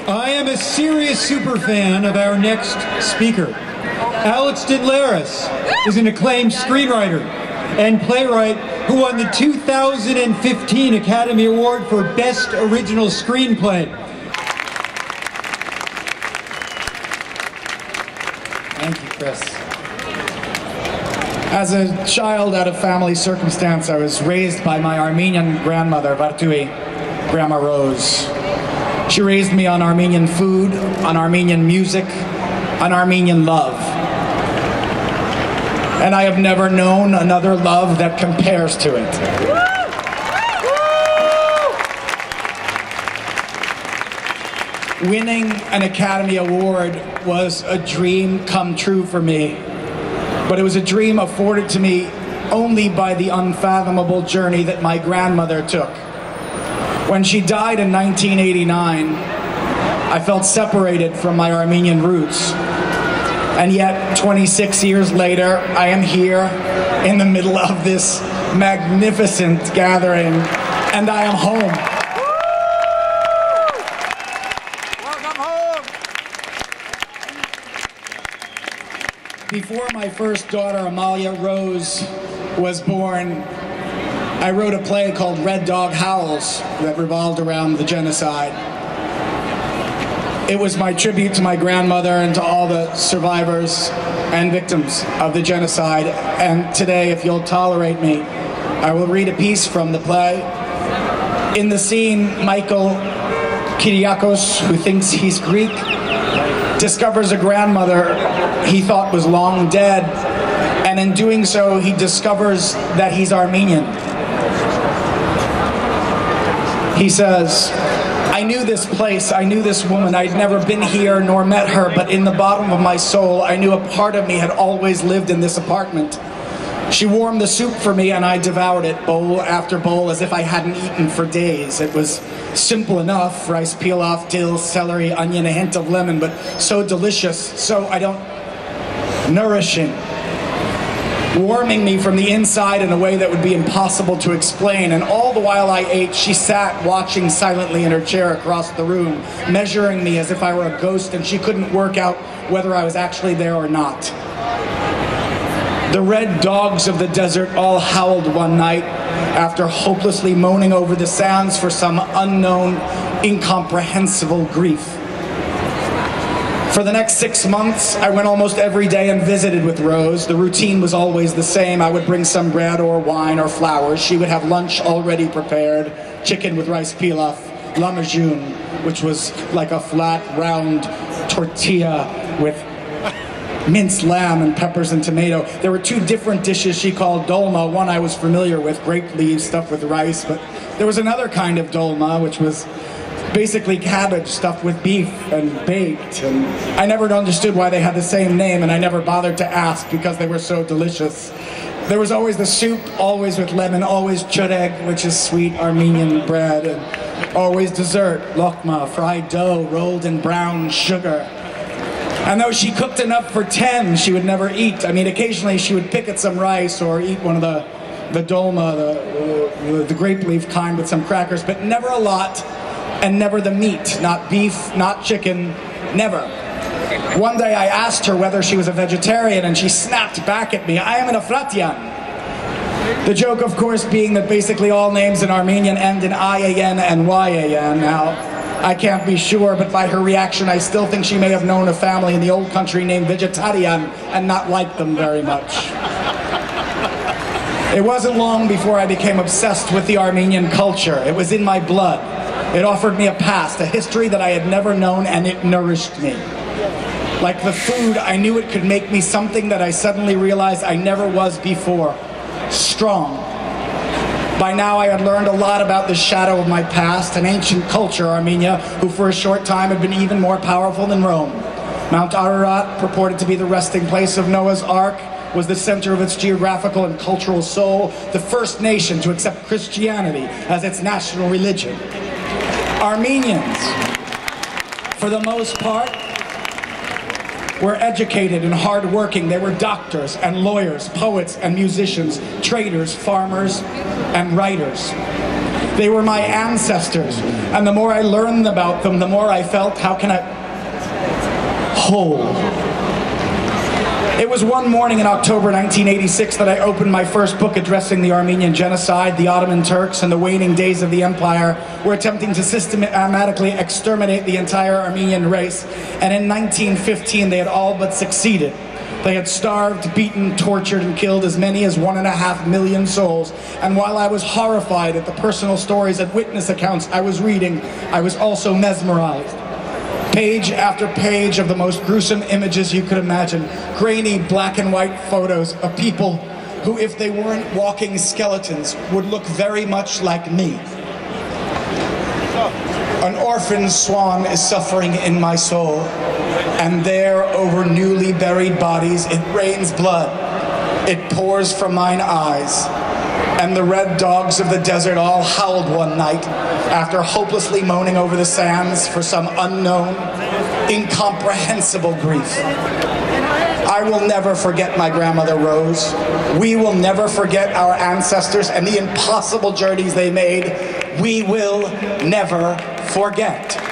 I am a serious superfan of our next speaker. Alex Didlaris is an acclaimed screenwriter and playwright who won the 2015 Academy Award for Best Original Screenplay. Thank you, Chris. As a child out of family circumstance, I was raised by my Armenian grandmother, Vartui, Grandma Rose. She raised me on Armenian food, on Armenian music, on Armenian love. And I have never known another love that compares to it. Winning an Academy Award was a dream come true for me, but it was a dream afforded to me only by the unfathomable journey that my grandmother took. When she died in 1989, I felt separated from my Armenian roots. And yet, 26 years later, I am here in the middle of this magnificent gathering, and I am home. Welcome home. Before my first daughter, Amalia Rose, was born, I wrote a play called Red Dog Howls that revolved around the genocide. It was my tribute to my grandmother and to all the survivors and victims of the genocide. And today, if you'll tolerate me, I will read a piece from the play. In the scene, Michael Kyriakos, who thinks he's Greek, discovers a grandmother he thought was long dead. And in doing so, he discovers that he's Armenian. He says, I knew this place, I knew this woman, I'd never been here nor met her, but in the bottom of my soul, I knew a part of me had always lived in this apartment. She warmed the soup for me and I devoured it, bowl after bowl, as if I hadn't eaten for days. It was simple enough, rice pilaf, dill, celery, onion, a hint of lemon, but so delicious, so nourishing. Warming me from the inside in a way that would be impossible to explain. And all the while I ate, she sat watching silently in her chair across the room, measuring me as if I were a ghost, and she couldn't work out whether I was actually there or not. The red dogs of the desert all howled one night after hopelessly moaning over the sands for some unknown, incomprehensible grief. For the next 6 months, I went almost every day and visited with Rose. The routine was always the same. I would bring some bread or wine or flowers. She would have lunch already prepared, chicken with rice pilaf, lamajun, which was like a flat, round tortilla with minced lamb and peppers and tomato. There were two different dishes she called dolma. One I was familiar with, grape leaves stuffed with rice, but there was another kind of dolma, which was basically cabbage stuffed with beef and baked, and I never understood why they had the same name, and I never bothered to ask because they were so delicious. There was always the soup, always with lemon, always chureg, which is sweet Armenian bread, and always dessert, lokma, fried dough, rolled in brown sugar. And though she cooked enough for 10, she would never eat. I mean, occasionally she would pick at some rice or eat one of the dolma, the grape leaf kind with some crackers, but never a lot. And never the meat, not beef, not chicken, never. One day I asked her whether she was a vegetarian, and she snapped back at me, I am an Afratian. The joke, of course, being that basically all names in Armenian end in I-A-N and Y-A-N. Now, I can't be sure, but by her reaction, I still think she may have known a family in the old country named Vegetarian and not liked them very much. It wasn't long before I became obsessed with the Armenian culture. It was in my blood. It offered me a past, a history that I had never known, and it nourished me. Like the food, I knew it could make me something that I suddenly realized I never was before. Strong. By now I had learned a lot about the shadow of my past, an ancient culture, Armenia, who for a short time had been even more powerful than Rome. Mount Ararat, purported to be the resting place of Noah's Ark, was the center of its geographical and cultural soul, the first nation to accept Christianity as its national religion. Armenians, for the most part, were educated and hardworking. They were doctors and lawyers, poets and musicians, traders, farmers and writers. They were my ancestors, and the more I learned about them, the more I felt, how can I, whole. It was one morning in October 1986 that I opened my first book addressing the Armenian genocide. The Ottoman Turks and the waning days of the empire were attempting to systematically exterminate the entire Armenian race, and in 1915 they had all but succeeded. They had starved, beaten, tortured, and killed as many as 1.5 million souls. And while I was horrified at the personal stories and witness accounts I was reading, I was also mesmerized. Page after page of the most gruesome images you could imagine. Grainy black and white photos of people who, if they weren't walking skeletons, would look very much like me. An orphan swan is suffering in my soul, and there over newly buried bodies it rains blood. It pours from mine eyes. And the red dogs of the desert all howled one night after hopelessly moaning over the sands for some unknown, incomprehensible grief. I will never forget my grandmother Rose. We will never forget our ancestors and the impossible journeys they made. We will never forget.